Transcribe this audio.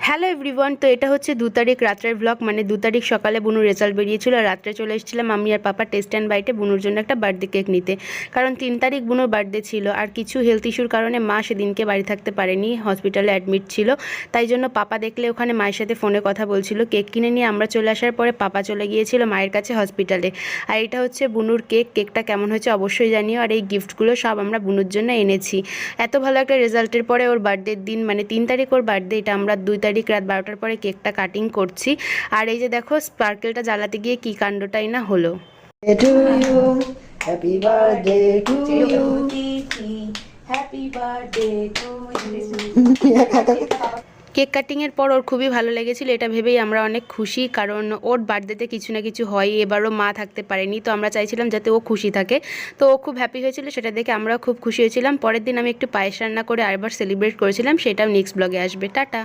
Hello everyone, তো এটা হচ্ছে 2 তারিখ রাত্রের ব্লগ। মানে 2 তারিখ সকালে বুনুর রেজাল্ট বেরিয়েছিল, রাত্রে চলে এসেছিলাম আমি আর পাপা টেস্ট অ্যান্ড বাইটে বুনুর জন্য একটা বার্থডে কেক নিতে। কারণ 3 তারিখ বুনুর বার্থডে ছিল, আর কিছু হেলথ ইস্যুর কারণে মা সেদিনকে বাড়ি থাকতে পারেনি, হসপিটালে অ্যাডমিট ছিল। তাই জন্য পাপা দেখলে ওখানে মায়ের সাথে ফোনে কথা বলছিল। কেক কিনে নিয়ে আমরা চলে আসার পরে পাপা চলে গিয়েছিল মায়ের কাছে হসপিটালে। আর এটা হচ্ছে বুনুর কেক। কেকটা কেমন হয়েছে অবশ্যই জানিও। আর এই গিফটগুলো সব আমরা বুনুর জন্য এনেছি। এত ভালো একটা রেজাল্টের পরে ওর বার্থডের দিন, মানে 3 তারিখ ওর বার্থডে, এটা আমরা 2 তারিখ রাত 12টার পরে কেকটা কাটিং করছি। আর এই যে দেখো স্পার্কেলটা জ্বালাতে গিয়ে কি কাণ্ডটাই না হলো। To you, happy birthday to you. Happy birthday to you. Cake কাটিংয়ের পর ওর খুবই ভালো লেগেছিল, এটা ভেবেই আমরা অনেক খুশি, কারণ ওর বার্থডেতে কিছু না কিছু হয়। এবারও মা থাকতে পারেনি, তো আমরা চাইছিলাম যাতে ও খুশি থাকে। তো ও খুব হ্যাপি হয়েছিল, সেটা দেখে আমরাও খুব খুশি হয়েছিলাম। পরের দিন আমি একটু পায়েস রান্না করে আরেকবার সেলিব্রেট করেছিলাম, সেটাও নেক্সট ব্লগে আসবে। টাটা।